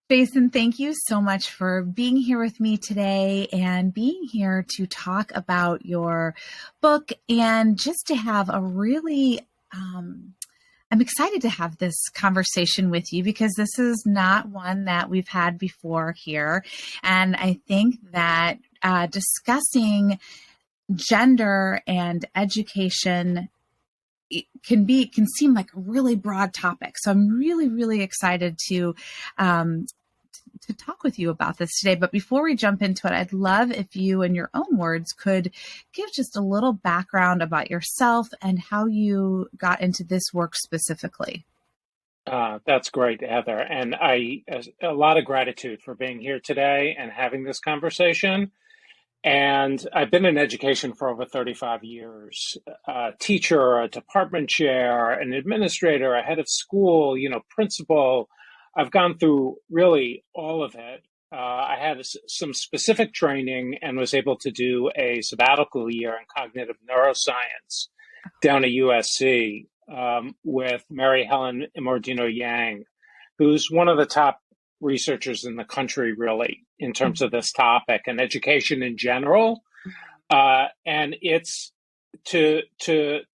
Jason, thank you so much for being here with me today and being here to talk about your book and just to have a really, I'm excited to have this conversation with you because this is not one that we've had before here. And I think that discussing gender and education can seem like a really broad topic. So I'm really, really excited to talk with you about this today. But before we jump into it, I'd love if you, in your own words, could give just a little background about yourself and how you got into this work specifically. That's great, Heather. And a lot of gratitude for being here today and having this conversation. And I've been in education for over 35 years, a teacher, a department chair, an administrator, a head of school, principal. I've gone through really all of it. I had some specific training and was able to do a sabbatical year in cognitive neuroscience down at USC with Mary Helen Immordino Yang, who's one of the top researchers in the country, really, in terms of this topic and education in general. And it's to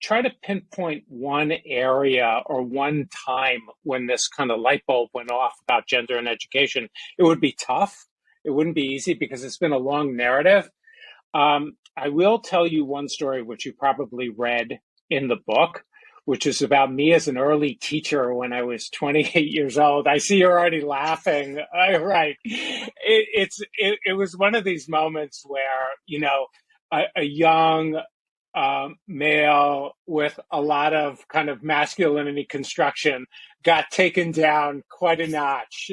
try to pinpoint one area or one time when this kind of light bulb went off about gender and education. It would be tough. It wouldn't be easy because it's been a long narrative. I will tell you one story, which you probably read in the book, which is about me as an early teacher when I was 28 years old. I see you're already laughing. Right. It was one of these moments where, a young male with a lot of kind of masculinity construction got taken down quite a notch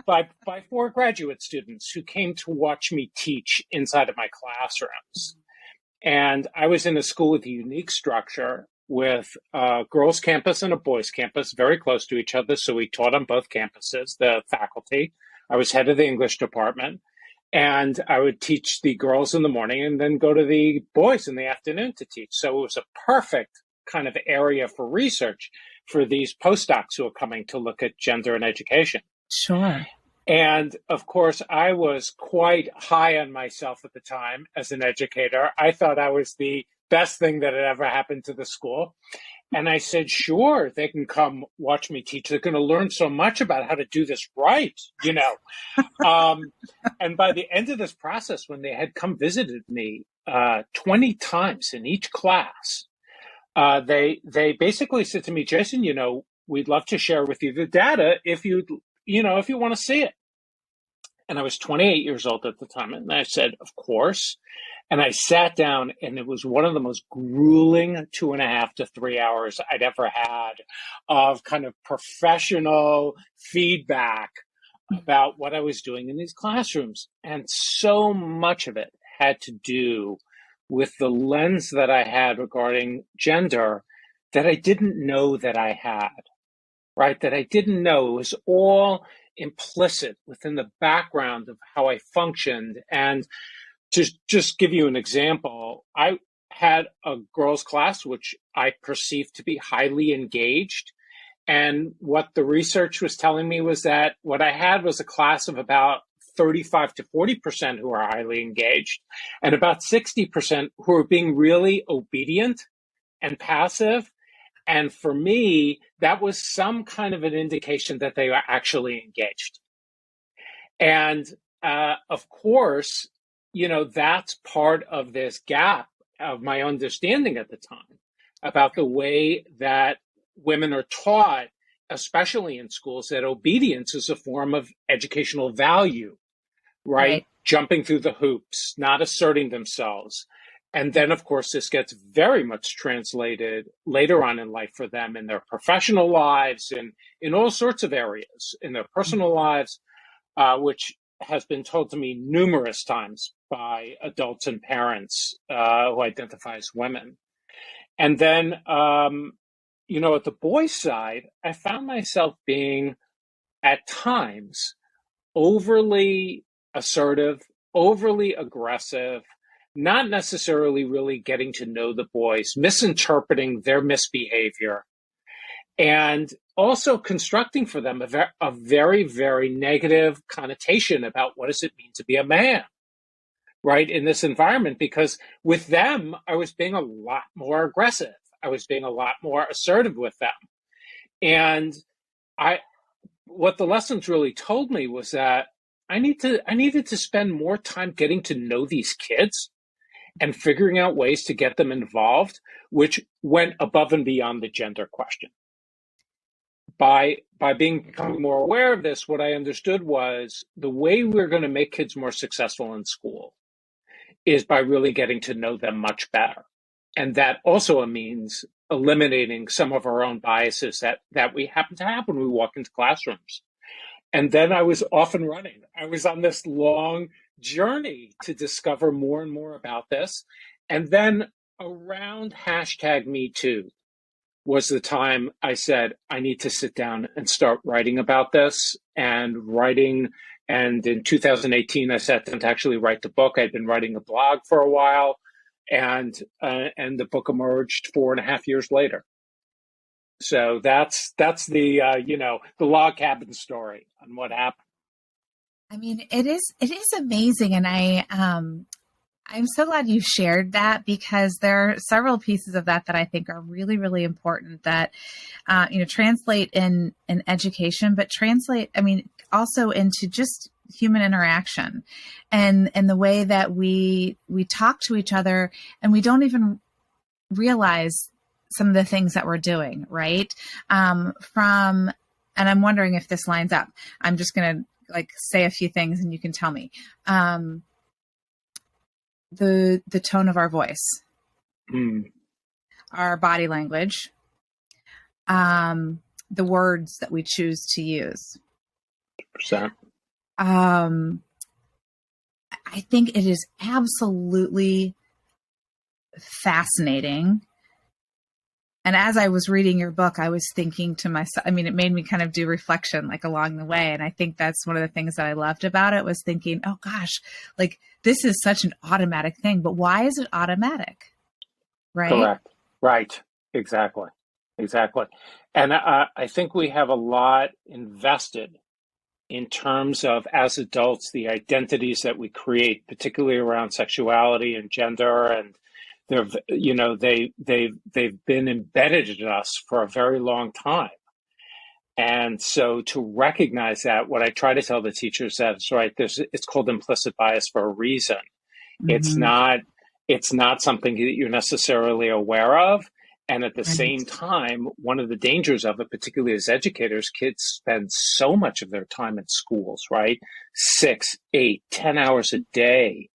by four graduate students who came to watch me teach inside of my classrooms. And I was in a school with a unique structure with a girls' campus and a boys' campus, very close to each other. So we taught on both campuses, the faculty. I was head of the English department. And I would teach the girls in the morning and then go to the boys in the afternoon to teach. So it was a perfect kind of area for research for these postdocs who are coming to look at gender and education. Sure. And of course, I was quite high on myself at the time as an educator. I thought I was the best thing that had ever happened to the school. And I said, sure, they can come watch me teach. They're going to learn so much about how to do this right, And by the end of this process, when they had come visited me 20 times in each class, they basically said to me, Jason, we'd love to share with you the data if you want to see it. And I was 28 years old at the time. And I said, of course. And I sat down, and it was one of the most grueling 2.5 to 3 hours I'd ever had of kind of professional feedback about what I was doing in these classrooms. And so much of it had to do with the lens that I had regarding gender that I didn't know that I had, right? That I didn't know. It was all implicit within the background of how I functioned. And to just give you an example, I had a girls' class, which I perceived to be highly engaged. And what the research was telling me was that what I had was a class of about 35 to 40% who are highly engaged and about 60% who are being really obedient and passive. And for me, that was some kind of an indication that they were actually engaged. And of course, that's part of this gap of my understanding at the time about the way that women are taught, especially in schools, that obedience is a form of educational value, right? Jumping through the hoops, not asserting themselves. And then, of course, this gets very much translated later on in life for them in their professional lives and in all sorts of areas in their personal lives, which has been told to me numerous times by adults and parents who identify as women. And then, at the boys' side, I found myself being, at times, overly assertive, overly aggressive, not necessarily really getting to know the boys, misinterpreting their misbehavior. and also constructing for them a very, very negative connotation about what does it mean to be a man, right, in this environment. Because with them, I was being a lot more aggressive. I was being a lot more assertive with them. And what the lessons really told me was that I needed to spend more time getting to know these kids and figuring out ways to get them involved, which went above and beyond the gender question. By becoming more aware of this, what I understood was the way we're going to make kids more successful in school is by really getting to know them much better. And that also means eliminating some of our own biases that we happen to have when we walk into classrooms. And then I was off and running. I was on this long journey to discover more and more about this. And then around #MeToo was the time I said, I need to sit down and start writing about this and writing. And in 2018, I sat down to actually write the book. I'd been writing a blog for a while, and the book emerged 4.5 years later. So that's the the log cabin story on what happened. I mean, it is amazing, and I'm so glad you shared that, because there are several pieces of that I think are really, really important that translate in education, but translate, I mean, also into just human interaction and the way that we talk to each other, and we don't even realize some of the things that we're doing, right? And I'm wondering if this lines up. I'm just going to say a few things and you can tell me. The tone of our voice, our body language, the words that we choose to use. 100%. I think it is absolutely fascinating. And as I was reading your book, I was thinking to myself, I mean, it made me kind of do reflection along the way. And I think that's one of the things that I loved about it, was thinking, oh gosh, this is such an automatic thing, but why is it automatic? Right? Correct. Right. Exactly. And I think we have a lot invested in terms of, as adults, the identities that we create, particularly around sexuality and gender, and they've been embedded in us for a very long time. And so to recognize that, what I try to tell the teachers, that's right, it's called implicit bias for a reason. Mm-hmm. It's not something that you're necessarily aware of. And at the same time, one of the dangers of it, particularly as educators, kids spend so much of their time in schools, right? 6, 8, 10 hours a day.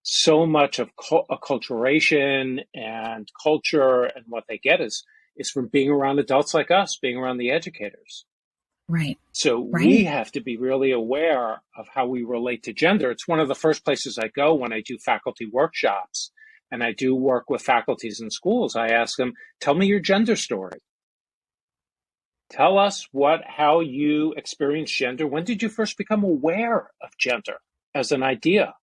So much of acculturation and culture and what they get is from being around adults like us, being around the educators. Right. So we have to be really aware of how we relate to gender. It's one of the first places I go when I do faculty workshops. And I do work with faculties in schools. I ask them, tell me your gender story. Tell us how you experience gender. When did you first become aware of gender as an idea?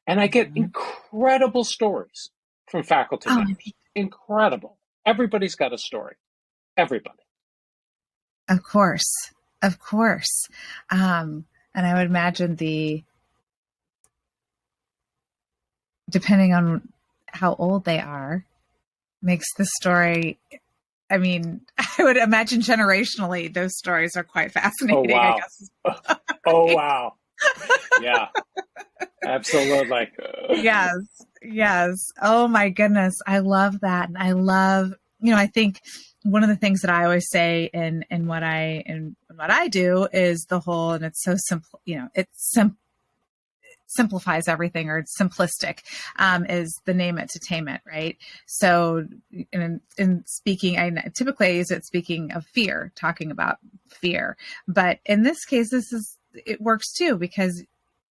And I get incredible stories from faculty members. Incredible. Everybody's got a story. Everybody. Of course. And I would imagine depending on how old they are, makes the story, I mean, I would imagine generationally, those stories are quite fascinating, I guess. Oh, wow. Yeah, absolutely. Yes. Oh my goodness. I love that. And I love, I think one of the things that I always say in what I do is the whole, and it's so simple, simplifies everything, or it's simplistic, is the name it to tame it, right? So in speaking, I typically use it speaking of fear, talking about fear. But in this case, it works too, because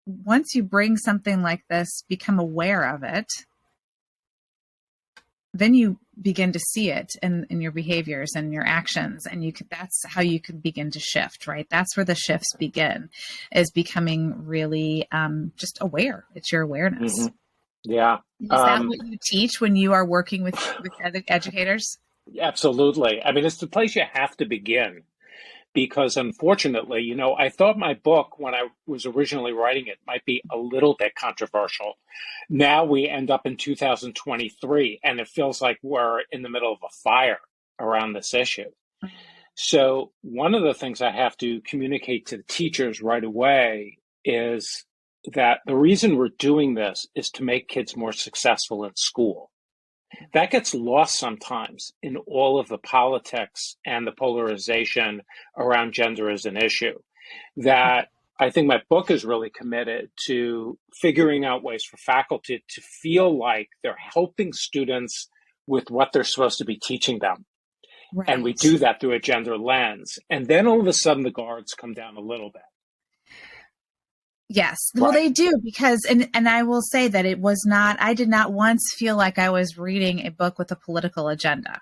once you bring something like this, become aware of it, then you begin to see it in your behaviors and your actions. And that's how you can begin to shift, right? That's where the shifts begin, is becoming really just aware. It's your awareness. Mm-hmm. Yeah. Is that what you teach when you are working with other educators? Absolutely. I mean, it's the place you have to begin because unfortunately, I thought my book, when I was originally writing it, might be a little bit controversial. Now we end up in 2023, and it feels like we're in the middle of a fire around this issue. So, one of the things I have to communicate to the teachers right away is that the reason we're doing this is to make kids more successful in school. That gets lost sometimes in all of the politics and the polarization around gender as an issue. That I think my book is really committed to figuring out ways for faculty to feel like they're helping students with what they're supposed to be teaching them. Right. And we do that through a gender lens. And then all of a sudden the guards come down a little bit. Yes. Well, they do, because, and I will say that I did not once feel like I was reading a book with a political agenda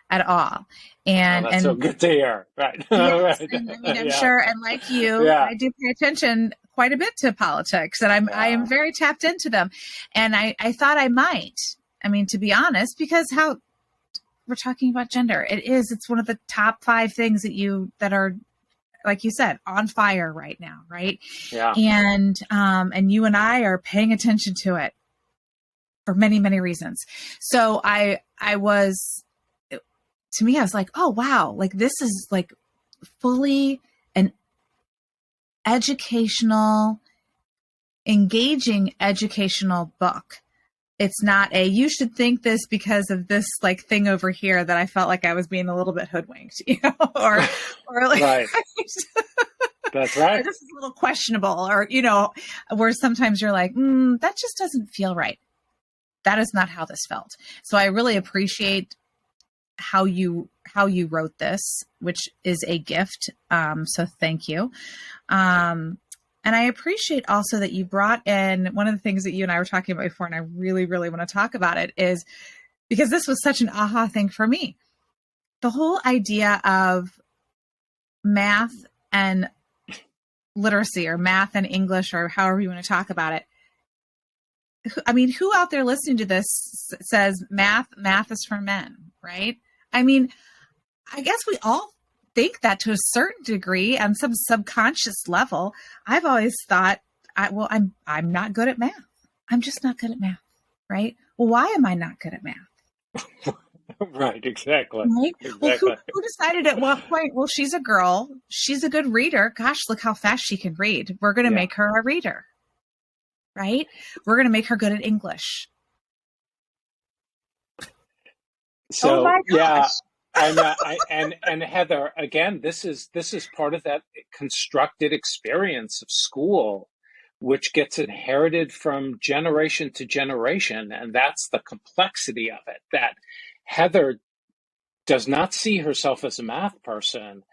at all. And that's so good to hear. Right. Yes, Right. and I mean, I'm sure, and like you, I do pay attention quite a bit to politics, and I am very tapped into them. And I thought I might, to be honest, because how we're talking about gender, it's one of the top 5 things that are, like you said, on fire right now, right? Yeah. And you and I are paying attention to it for many, many reasons. So I was like, oh wow, like this is like fully an educational, engaging educational book. It's not you should think this because of this like thing over here that I felt like I was being a little bit hoodwinked, or like, right. That's right. Or this is a little questionable, or, where sometimes you're like, that just doesn't feel right. That is not how this felt. So I really appreciate how you wrote this, which is a gift. So thank you. And I appreciate also that you brought in one of the things that you and I were talking about before, and I really, really want to talk about it, is because this was such an aha thing for me. The whole idea of math and literacy, or math and English, or however you want to talk about it. I mean, who out there listening to this says math is for men, right? I mean, I guess we all think that to a certain degree on some subconscious level. I've always thought, I'm not good at math. I'm just not good at math, right? Well, why am I not good at math? Right, exactly. Right? Exactly. Well, who decided at what point, well, she's a girl, she's a good reader. Gosh, look how fast she can read. We're going to make her a reader, right? We're going to make her good at English. So, oh yeah. And Heather, again, this is part of that constructed experience of school, which gets inherited from generation to generation. And that's the complexity of it, that Heather does not see herself as a math person.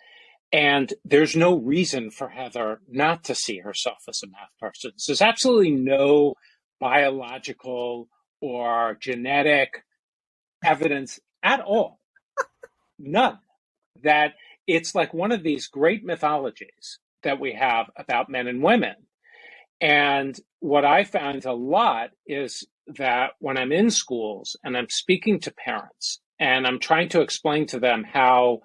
And there's no reason for Heather not to see herself as a math person. So there's absolutely no biological or genetic evidence at all. None. That it's like one of these great mythologies that we have about men and women. And what I found a lot is that when I'm in schools and I'm speaking to parents and I'm trying to explain to them how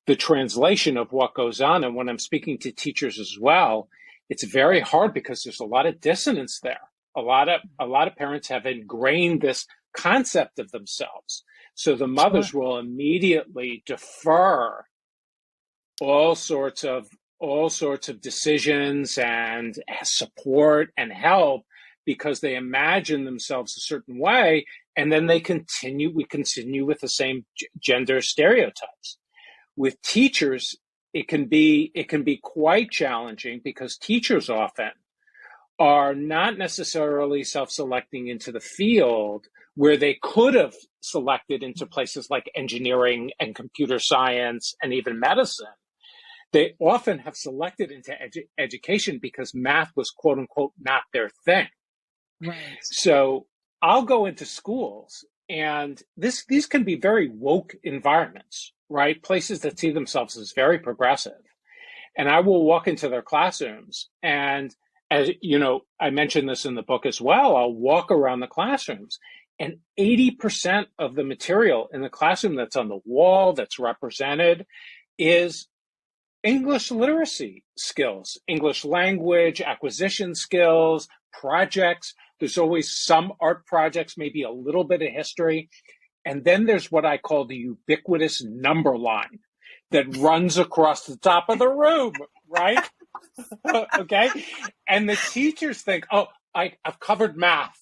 the translation of what goes on, and when I'm speaking to teachers as well, it's very hard because there's a lot of dissonance there. A lot of parents have ingrained this concept of themselves. So the mothers will immediately defer all sorts of decisions and support and help because they imagine themselves a certain way, and then we continue with the same gender stereotypes. With teachers, it can be quite challenging because teachers often are not necessarily self-selecting into the field where they could have selected into places like engineering and computer science and even medicine. They often have selected into education because math was, quote unquote, not their thing. Right. So I'll go into schools, and these can be very woke environments, right? Places that see themselves as very progressive. And I will walk into their classrooms, and as you know, I mentioned this in the book as well, I'll walk around the classrooms, And 80% of the material in the classroom that's on the wall, that's represented, is English literacy skills, English language acquisition skills, projects. There's always some art projects, maybe a little bit of history. And then there's what I call the ubiquitous number line that runs across the top of the room, right? Okay. And the teachers think, oh, I've covered math.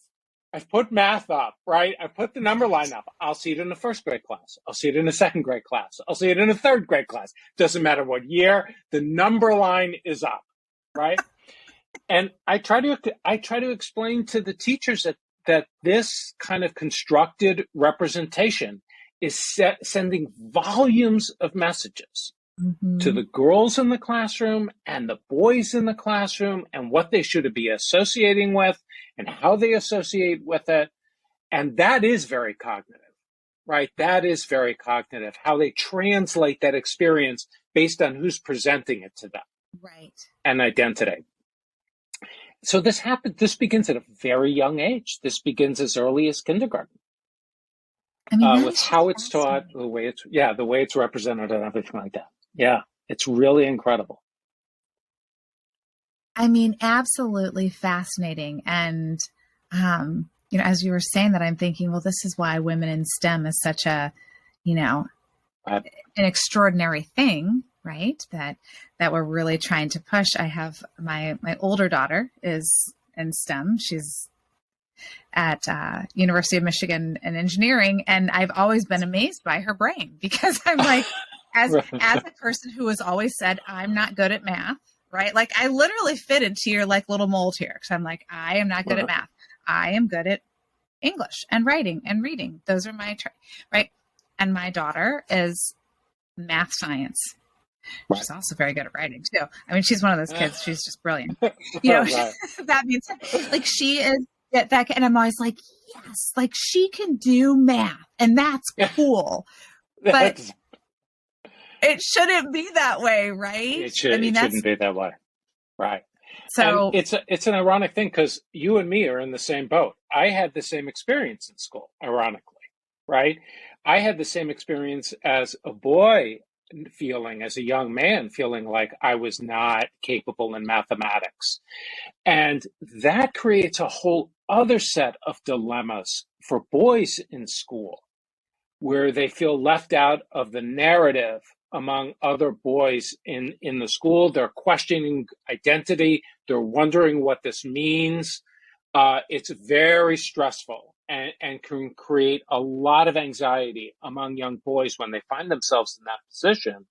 I've put math up, right? I've put the number line up. I'll see it in the first grade class. I'll see it in the second grade class. I'll see it in the third grade class. Doesn't matter what year, the number line is up, right? And I try to explain to the teachers that this kind of constructed representation is sending volumes of messages to the girls in the classroom and the boys in the classroom, and what they should be associating with and how they associate with it. And that is very cognitive, right? That is very cognitive, how they translate that experience based on who's presenting it to them. Right. And identity. So this begins at a very young age. This begins as early as kindergarten. I mean, with how it's taught, the way it's represented and everything like that. Yeah, it's really incredible. I mean, absolutely fascinating. And, as you were saying that, I'm thinking, well, this is why women in STEM is such a, an extraordinary thing, right? That we're really trying to push. I have my older daughter is in STEM. She's at University of Michigan in engineering. And I've always been amazed by her brain, because I'm like, as a person who has always said, I'm not good at math, right? Like, I literally fit into your like little mold here, because I'm like, I am not good at math. I am good at English and writing and reading. Those are my right. And my daughter is math science. Right. She's also very good at writing too. I mean, she's one of those kids. She's just brilliant. That means like she is that, and I'm always like, yes, like she can do math, and that's cool. But it shouldn't be that way, right? It shouldn't be that way, right? So and it's an ironic thing, because you and me are in the same boat. I had the same experience in school, ironically, right? I had the same experience as a boy, as a young man, feeling like I was not capable in mathematics. And that creates a whole other set of dilemmas for boys in school, where they feel left out of the narrative among other boys in the school. They're questioning identity. They're wondering what this means. It's very stressful and can create a lot of anxiety among young boys when they find themselves in that position.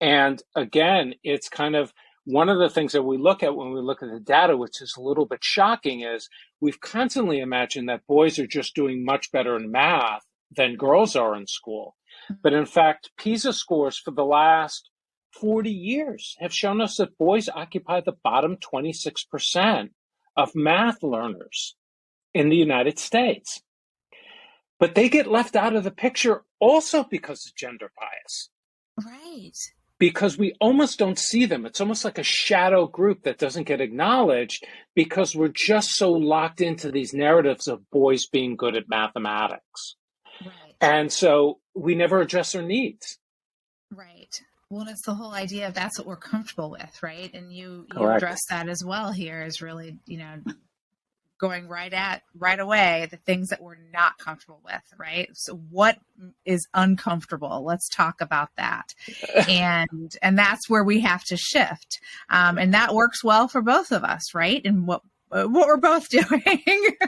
And again, it's kind of one of the things that we look at when we look at the data, which is a little bit shocking, is we've constantly imagined that boys are just doing much better in math than girls are in school. But in fact, PISA scores for the last 40 years have shown us that boys occupy the bottom 26% of math learners in the United States. But they get left out of the picture also because of gender bias. Right. Because we almost don't see them. It's almost like a shadow group that doesn't get acknowledged, because we're just so locked into these narratives of boys being good at mathematics. Right. And so we never address their needs. Right. Well, it's the whole idea of that's what we're comfortable with, right? And you address that as well here, is really, going right away the things that we're not comfortable with, right? So what is uncomfortable? Let's talk about that. and that's where we have to shift. And that works well for both of us, right? And what we're both doing.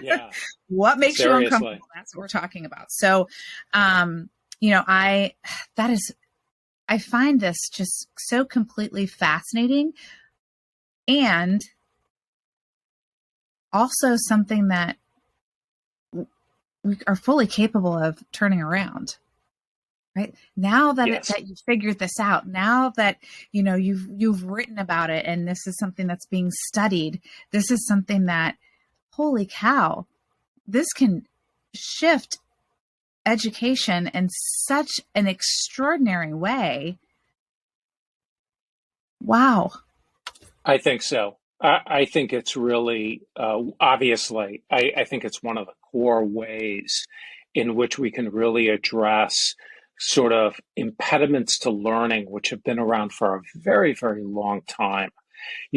Yeah. What makes you uncomfortable? That's what we're talking about. So, I find this just so completely fascinating, and also something that we are fully capable of turning around. Right now that that you figured this out, now that you've written about it, and this is something that's being studied. This is something that, holy cow, this can shift education in such an extraordinary way. Wow. I think so. I think it's really, obviously, I think it's one of the core ways in which we can really address sort of impediments to learning, which have been around for a very, very long time.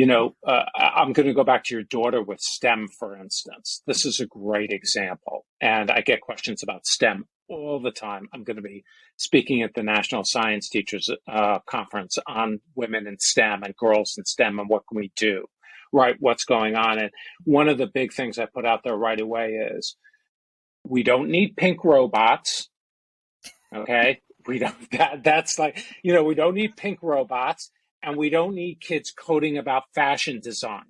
I'm going to go back to your daughter with STEM, for instance. This is a great example. And I get questions about STEM all the time. I'm going to be speaking at the National Science Teachers Conference on women in STEM and girls in STEM and what can we do, right? What's going on? And one of the big things I put out there right away is we don't need pink robots. Okay. That's like, we don't need pink robots and we don't need kids coding about fashion design.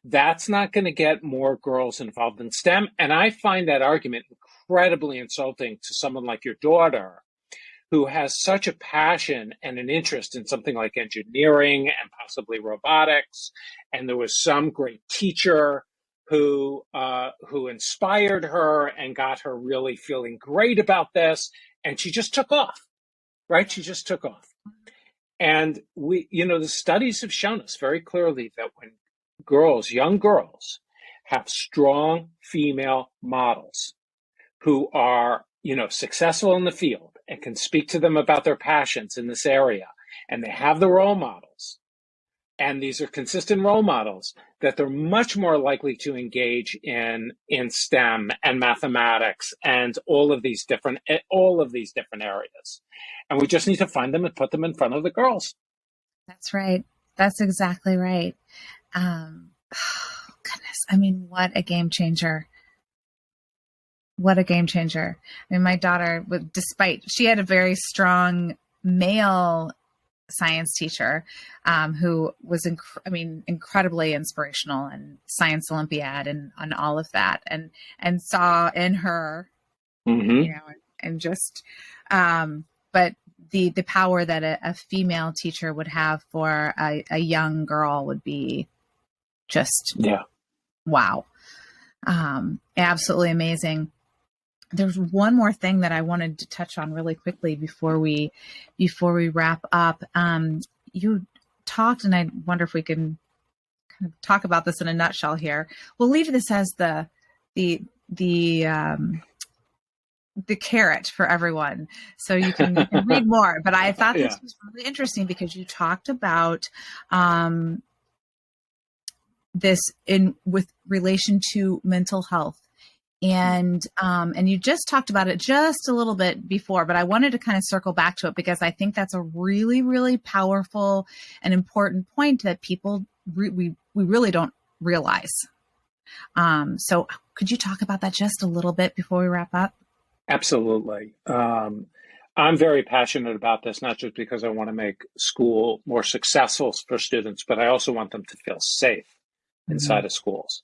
That's not going to get more girls involved in STEM. And I find that argument incredibly insulting to someone like your daughter, who has such a passion and an interest in something like engineering and possibly robotics. And there was some great teacher who inspired her and got her really feeling great about this. And she just took off, right? She just took off. And the studies have shown us very clearly that when young girls have strong female models who are, successful in the field and can speak to them about their passions in this area, and they have the role models, and these are consistent role models, that they're much more likely to engage in STEM and mathematics and all of these different areas. And we just need to find them and put them in front of the girls. That's right. That's exactly right. Goodness. I mean, what a game changer. What a game changer. I mean, my daughter, despite she had a very strong male science teacher who was incredibly inspirational and science Olympiad and on all of that, and saw in her, and just but the power that a female teacher would have for a young girl would be just wow, absolutely amazing. There's one more thing that I wanted to touch on really quickly before we wrap up. You talked, and I wonder if we can kind of talk about this in a nutshell here. We'll leave this as the carrot for everyone, so you can read more. But I thought this was really interesting because you talked about this with relation to mental health. And you just talked about it just a little bit before, but I wanted to kind of circle back to it because I think that's a really, really powerful and important point that people we really don't realize. So could you talk about that just a little bit before we wrap up? Absolutely. I'm very passionate about this, not just because I want to make school more successful for students, but I also want them to feel safe inside of schools.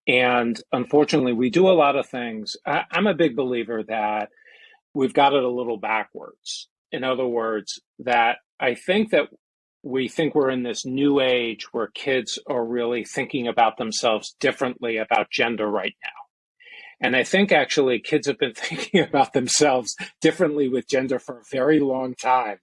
And unfortunately, we do a lot of things. I'm a big believer that we've got it a little backwards. In other words, that I think that we think we're in this new age where kids are really thinking about themselves differently about gender right now. And I think actually kids have been thinking about themselves differently with gender for a very long time.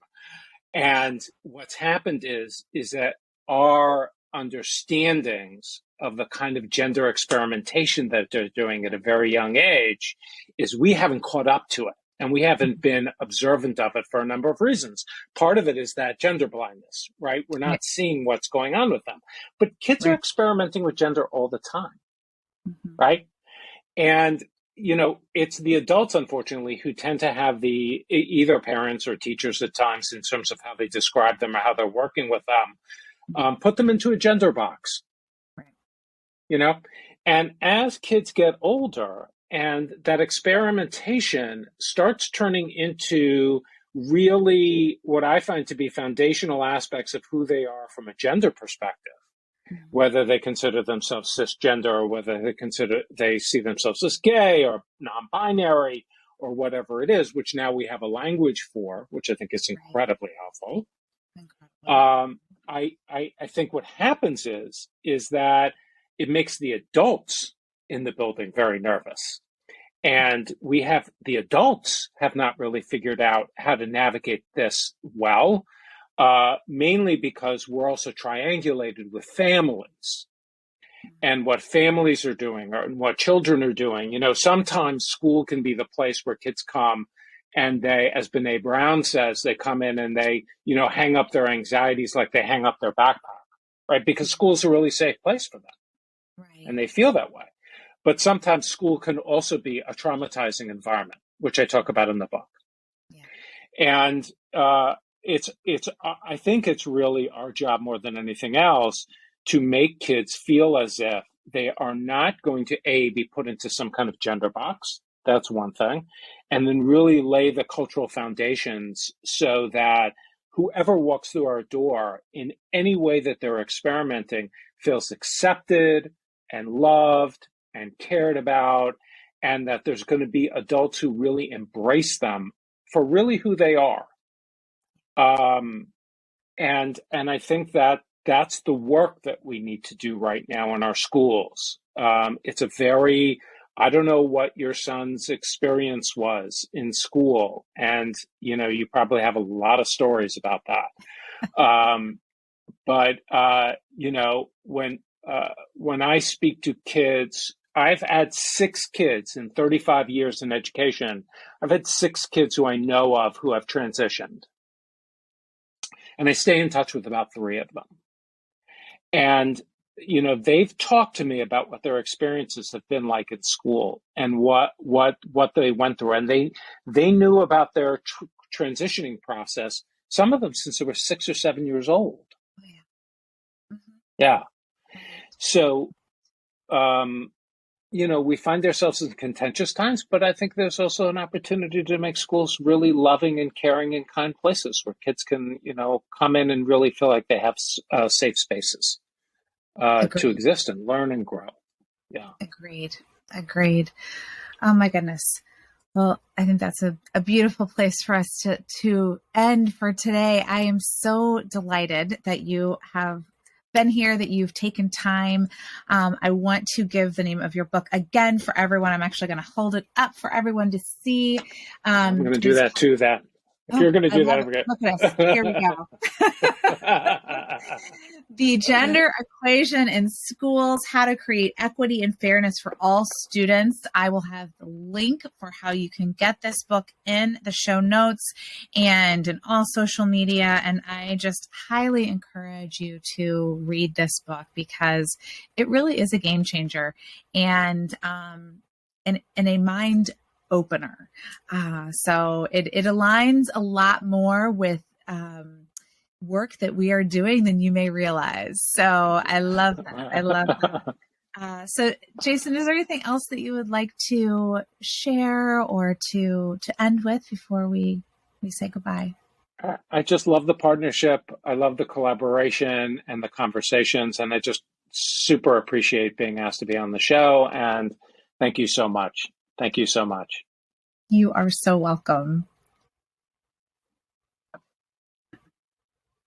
And what's happened is that our understandings of the kind of gender experimentation that they're doing at a very young age is we haven't caught up to it, and we haven't been observant of it for a number of reasons. Part of it is that gender blindness, right? We're not seeing what's going on with them. But kids are experimenting with gender all the time, right? And it's the adults, unfortunately, who tend to have the either parents or teachers at times, in terms of how they describe them or how they're working with them, put them into a gender box. And as kids get older and that experimentation starts turning into really what I find to be foundational aspects of who they are from a gender perspective, whether they consider themselves cisgender or whether they see themselves as gay or non-binary or whatever it is, which now we have a language for, which I think is incredibly helpful. I think what happens is that it makes the adults in the building very nervous. And the adults have not really figured out how to navigate this well, mainly because we're also triangulated with families and what families are doing or what children are doing. Sometimes school can be the place where kids come and they, as Brene Brown says, they come in and they, hang up their anxieties like they hang up their backpack, right? Because school's a really safe place for them. Right. And they feel that way. But sometimes school can also be a traumatizing environment, which I talk about in the book. Yeah. And I think it's really our job more than anything else to make kids feel as if they are not going to be put into some kind of gender box. That's one thing. And then really lay the cultural foundations so that whoever walks through our door in any way that they're experimenting feels accepted and loved and cared about, and that there's going to be adults who really embrace them for really who they are. And I think that that's the work that we need to do right now in our schools. It's I don't know what your son's experience was in school, and you probably have a lot of stories about that. But when I speak to kids, I've had 6 kids in 35 years in education. I've had 6 kids who I know of who have transitioned. And I stay in touch with about 3 of them. And, they've talked to me about what their experiences have been like at school and what they went through. And they knew about their transitioning process, some of them since they were 6 or 7 years old. Oh, yeah. Mm-hmm. Yeah. So, we find ourselves in contentious times, but I think there's also an opportunity to make schools really loving and caring and kind places where kids can, come in and really feel like they have safe spaces to exist and learn and grow. Yeah. Agreed. Oh my goodness. Well, I think that's a beautiful place for us to end for today. I am so delighted that you have been here, that you've taken time. I want to give the name of your book again for everyone. I'm actually going to hold it up for everyone to see. I'm going to do that too. If you're going to do that, I'm going to... Look at us. Here we go. The Gender Equation in Schools, How to Create Equity and Fairness for All Students. I will have the link for how you can get this book in the show notes and in all social media. And I just highly encourage you to read this book because it really is a game changer and a mind opener. So it aligns a lot more with work that we are doing than you may realize. So I love that. So Jason, is there anything else that you would like to share or to end with before we say goodbye? I just love the partnership. I love the collaboration and the conversations, and I just super appreciate being asked to be on the show. And thank you so much. Thank you so much. You are so welcome.